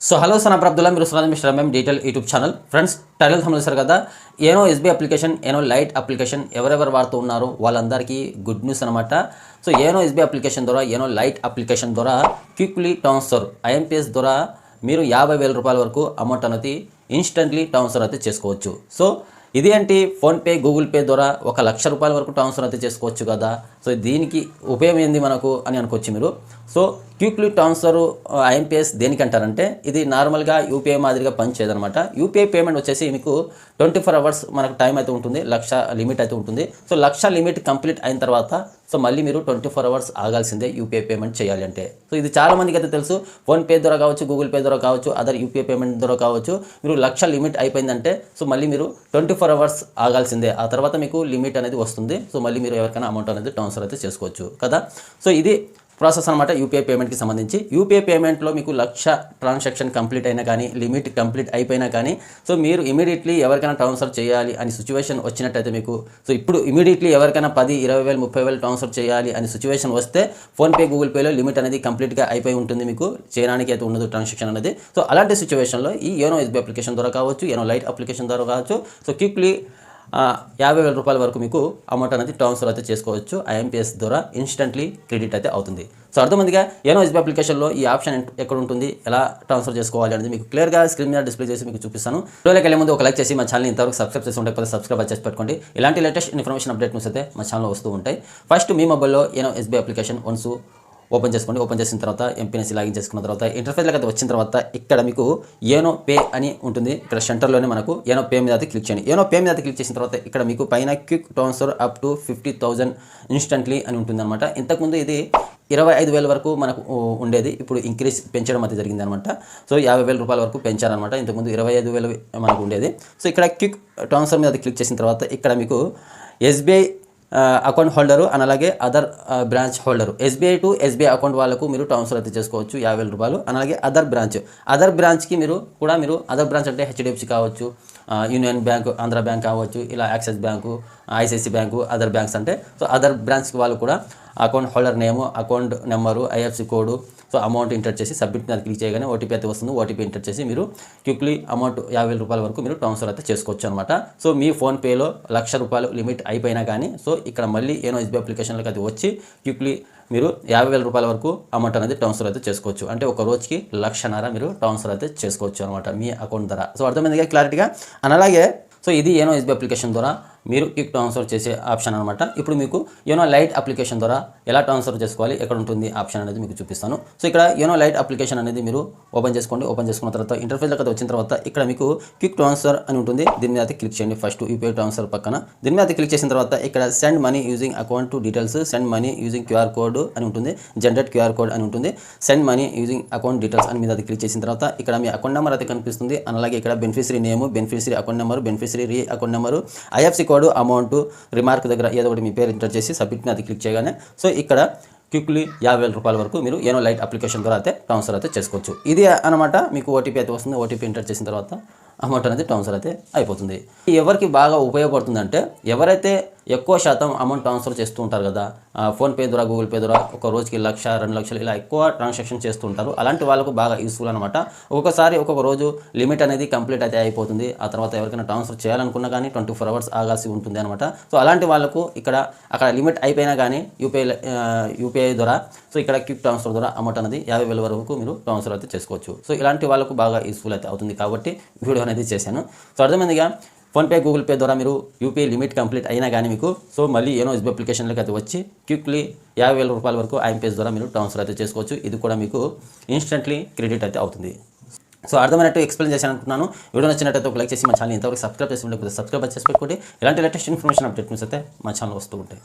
So hello Sanap Abdullah మీరు సునాద్ mister MM detail YouTube channel. Friends, title చూసారు కదా, YONO SBI application, YONO lite application ఎవరెవరు వాడుతూ ఉన్నారో వాళ్ళందరికీ గుడ్ న్యూస్ అనమాట. సో ఏనో ఎస్బీ అప్లికేషన్ ద్వారా, ఏనో లైట్ అప్లికేషన్ ద్వారా క్విక్లీ ట్రాన్స్ఫర్ ఐఎంపీఎస్ ద్వారా మీరు 50,000 రూపాయల వరకు అమౌంట్ అనేది ఇన్స్టెంట్లీ ట్రాన్స్ఫర్ అయితే చేసుకోవచ్చు. సో ఇది ఏంటి, ఫోన్పే, గూగుల్ పే ద్వారా 1,00,000 రూపాయల వరకు ట్రాన్స్ఫర్ అయితే చేసుకోవచ్చు కదా. సో దీనికి ఉపయోగం ఏంది మనకు అని అనుకోవచ్చు మీరు. సో క్విక్లీ ట్రాన్స్ఫర్ ఐఎంపీఎస్ దేనికంటారంటే, ఇది నార్మల్గా యూపీఐ మాదిరిగా పనిచేయదనమాట. యూపీఐ పేమెంట్ వచ్చేసి మీకు 24 అవర్స్ మనకు టైం అయితే ఉంటుంది, 1,00,000 లిమిట్ అయితే ఉంటుంది. సో 1,00,000 లిమిట్ కంప్లీట్ అయిన తర్వాత సో మళ్ళీ మీరు 24 అవర్స్ ఆగాల్సిందే యూపీఐ పేమెంట్ చేయాలి అంటే. సో ఇది చాలా మందికి అయితే తెలుసు. ఫోన్పే ద్వారా కావచ్చు, గూగుల్ పే ద్వారా కావచ్చు, అదర్ యూపీఐ పేమెంట్ ద్వారా కావచ్చు, మీరు 1,00,000 లిమిట్ అయిపోయిందంటే సో మళ్ళీ మీరు 24 అవర్స్ ఆగాల్సిందే. ఆ తర్వాత మీకు లిమిట్ అనేది వస్తుంది. సో మళ్ళీ మీరు ఎవరికైనా అమౌంట్ అనేది ట్రాన్స్ఫర్ అయితే చేసుకోవచ్చు కదా. సో ఇది ప్రాసెస్ అనమాట యూపీఐ పేమెంట్కి సంబంధించి. యూపీఐ పేమెంట్లో మీకు 1,00,000 ట్రాన్సాక్షన్ కంప్లీట్ అయినా కానీ, లిమిట్ కంప్లీట్ అయిపోయినా కానీ, సో మీరు ఇమీడియట్లీ ఎవరికైనా ట్రాన్స్ఫర్ చేయాలి అని సిచ్యువేషన్ వచ్చినట్టయితే మీకు, సో ఇప్పుడు ఇమీడియట్లీ ఎవరికైనా 10,000, 20,000, 30,000 ట్రాన్స్ఫర్ చేయాలి అని సిచ్యువేషన్ వస్తే ఫోన్పే, గూగుల్ పేలో లిమిట్ అనేది కంప్లీట్గా అయిపోయి ఉంటుంది, మీకు చేయడానికి అయితే ఉండదు ట్రాన్సాక్షన్ అనేది. సో అలాంటి సిచ్యువేషన్లో ఈ యోనో ఎస్బీ అప్లికేషన్ ద్వారా కావచ్చు, యోనో లైట్ అప్లికేషన్ ద్వారా కావచ్చు, సో క్విక్లీ 50,000 రూపాయల వరకు మీకు అమౌంట్ అనేది ట్రాన్స్ఫర్ అయితే చేసుకోవచ్చు. ఐఎంపీఎస్ ద్వారా ఇన్స్టెంట్లీ క్రెడిట్ అయితే అవుతుంది. సో అర్థమందిగా యోనో ఎస్బీ అప్లికేషన్లో ఈ ఆప్షన్ ఎక్కడ ఉంటుంది, ఎలా ట్రాన్స్ఫర్ చేసుకోవాలి అనేది మీకు క్లియర్గా స్క్రీన్ మీద డిస్ప్లే చేసి మీకు చూపిస్తాను. వీడియోకి వెళ్ళే ముందు ఒక లైక్ చేసి మా ఛానల్ ఇంతవరకు సబ్స్క్రైబ్ చేసి ఉండకపోతే సబ్స్క్రైబ్ చేసి పెట్టుకోండి. ఇలాంటి లేటెస్ట్ ఇన్ఫర్మేషన్ అప్డేట్ న్యూస్ అయితే మా ఛానల్లో వస్తూ ఉంటాయి. ఫస్ట్ మీ మొబైల్లో YONO SB application once open చేసుకోండి. ఓపెన్ చేసిన తర్వాత ఎంపీఎస్సీ లాగిన్ చేసుకున్న తర్వాత ఇంటర్ఫేస్లోకి అయితే వచ్చిన తర్వాత ఇక్కడ మీకు యోనో పే అని ఉంటుంది. ఇక్కడ సెంటర్లోనే మనకు యోనో పే మీద అయితే క్లిక్ చేయండి. యోనో పే మీద క్లిక్ చేసిన తర్వాత ఇక్కడ మీకు పైన quick transfer up to 50,000 instantly అని ఉంటుంది అనమాట. ఇంతకుముందు ఇది 25,000 వరకు మనకు ఉండేది, ఇప్పుడు ఇంక్రీజ్ పెంచడం అయితే జరిగింది అనమాట. సో 50,000 రూపాయల వరకు పెంచారనమాట. ఇంతకుముందు 25,000 మనకు ఉండేది. సో ఇక్కడ క్విక్ ట్రాన్స్ఫర్ మీద క్లిక్ చేసిన తర్వాత ఇక్కడ మీకు ఎస్బీఐ అకౌంట్ హోల్డరు అండ్ అలాగే other branch holder, SBI to SBI account వాళ్ళకు మీరు ట్రాన్స్ఫర్ అయితే చేసుకోవచ్చు 50,000 రూపాయలు. అలాగే అదర్ బ్రాంచ్కి మీరు అదర్ బ్రాంచ్ అంటే హెచ్డిఎఫ్సి కావచ్చు, యూనియన్ బ్యాంక్, ఆంధ్ర బ్యాంక్ కావచ్చు, ఇలా axis bank, ICICI bank, other banks అంటే సో అదర్ బ్రాంచ్కి వాళ్ళు కూడా అకౌంట్ హోల్డర్ నేము, account number, IFC code, so amount enter చేసి సబ్మిట్ మీద క్లిక్ చేయగానే ఓటీపీ అయితే వస్తుంది. ఓటీపీ ఎంటర్ చేసి మీరు క్విక్లీ అమౌంట్ 50,000 రూపాయల వరకు మీరు ట్రాన్స్ఫర్ అయితే చేసుకోవచ్చు అనమాట. సో మీ ఫోన్పేలో 1,00,000 రూపాయలు లిమిట్ అయిపోయినా కానీ సో ఇక్కడ మళ్ళీ యోనో ఎస్బీ అప్లికేషన్లోకి అది వచ్చి క్విక్లీ మీరు 50,000 రూపాయల వరకు అమౌంట్ అనేది ట్రాన్స్ఫర్ అయితే చేసుకోవచ్చు. అంటే ఒక రోజుకి 1,00,000 మీరు ట్రాన్స్ఫర్ అయితే చేసుకోవచ్చు అనమాట మీ అకౌంట్ ద్వారా. సో అర్థమైందిగా క్లారిటీగా. అండ్ అలాగే సో ఇది యోనో ఎస్బీ అప్లికేషన్ ద్వారా మీరు క్విక్ ట్రాన్స్ఫర్ చేసే ఆప్షన్ అనమాట. ఇప్పుడు మీకు యోనో లైట్ అప్లికేషన్ ద్వారా ఎలా ట్రాన్స్ఫర్ చేసుకోవాలి, ఎక్కడ ఉంటుంది ఆప్షన్ అనేది మీకు చూపిస్తాను. సో ఇక్కడ యోనో లైట్ అప్లికేషన్ అనేది మీరు ఓపెన్ చేసుకోండి. ఓపెన్ చేసుకున్న తర్వాత ఇంటర్ఫేస్లోకి వచ్చిన తర్వాత ఇక్కడ మీకు క్విక్ ట్రాన్స్ఫర్ అని ఉంటుంది. దీని మీద క్లిక్ చేయండి. ఫస్ట్ యూపీఐ ట్రాన్స్ఫర్ పక్కన దీని మీద క్లిక్ చేసిన తర్వాత ఇక్కడ send money using account to details, send money using QR code అని ఉంటుంది, జనరేట్ క్యూఆర్ కోడ్ అని ఉంటుంది, send money using account details అని మీద క్లిక్ చేసిన తర్వాత ఇక్కడ మీ అకౌంట్ నెంబర్ అయితే కనిపిస్తుంది. అలాగే ఇక్కడ beneficiary name, beneficiary account number, beneficiary re account number, IFSC code, amount, remark దగ్గర ఏదో ఒకటి మీ పేరు ఎంటర్ చేసి సబ్మిట్ మీద క్లిక్ చేయగానే సో ఇక్కడ క్విక్లీ 50,000 రూపాయల వరకు మీరు యోనో లైట్ అప్లికేషన్ ద్వారా అయితే ట్రాన్స్ఫర్ అయితే చేసుకోవచ్చు. ఇది అనమాట. మీకు ఓటీపీ అయితే వస్తుంది. ఓటీపీ ఎంటర్ చేసిన తర్వాత అమౌంట్ అనేది ట్రాన్స్ఫర్ అయితే అయిపోతుంది. ఎవరికి బాగా ఉపయోగపడుతుందంటే ఎవరైతే ఎక్కువ శాతం అమౌంట్ ట్రాన్స్ఫర్ చేస్తూ ఉంటారు కదా, ఫోన్పే ద్వారా, గూగుల్ పే ద్వారా ఒక రోజుకి 1,00,000, 2,00,000 ఇలా ఎక్కువ ట్రాన్సాక్షన్ చేస్తూ ఉంటారు. అలాంటి వాళ్ళకు బాగా యూస్ఫుల్ అనమాట. ఒక్కొక్క రోజు లిమిట్ అనేది కంప్లీట్ అయితే అయిపోతుంది. ఆ తర్వాత ఎవరికైనా ట్రాన్స్ఫర్ చేయాలనుకున్నా కానీ 24 అవర్స్ ఆగాల్సి ఉంటుంది అనమాట. సో అలాంటి వాళ్ళకు అక్కడ లిమిట్ అయిపోయినా కానీ యూపీఐ ద్వారా సో ఇక్కడ క్విక్ ట్రాన్స్ఫర్ ద్వారా అమౌంట్ అనేది 50,000 వరకు మీరు ట్రాన్స్ఫర్ అయితే చేసుకోవచ్చు. సో ఇలాంటి వాళ్ళకు బాగా యూస్ఫుల్ అయితే అవుతుంది కాబట్టి వీడియో అనేది చేశాను. సో అర్థమైందిగా. ఫోన్పే, గూగుల్ పే ద్వారా మీరు యూపీఐ లిమిట్ కంప్లీట్ అయినా కానీ మీకు సో మళ్ళీ యోనో ఎస్బీ అప్లికేషన్లోకి అయితే వచ్చి క్విక్లీ 50,000 రూపాయల వరకు ఐఎంపీఎస్ ద్వారా మీరు ట్రాన్స్ఫర్ అయితే చేసుకోవచ్చు. ఇది కూడా మీకు ఇన్స్టెంట్లీ క్రెడిట్ అయితే అవుతుంది. సో అర్థమైనట్టు ఎక్స్ప్లెయిన్ చేశాను అనుకుంటున్నాను. వీడియో నచ్చినట్టయితే ఒక లైక్ చేసి మా ఛానల్ ఇంతవరకు సబ్స్క్రైబ్ చేసి ఉండకపోతే సబ్స్క్రైబ్ చేసి పెట్టుకోండి. ఇలాంటి లేటెస్ట్ ఇన్ఫర్మేషన్ అప్డేట్స్ అయితే మా ఛానల్ వస్తూ ఉంటాయి.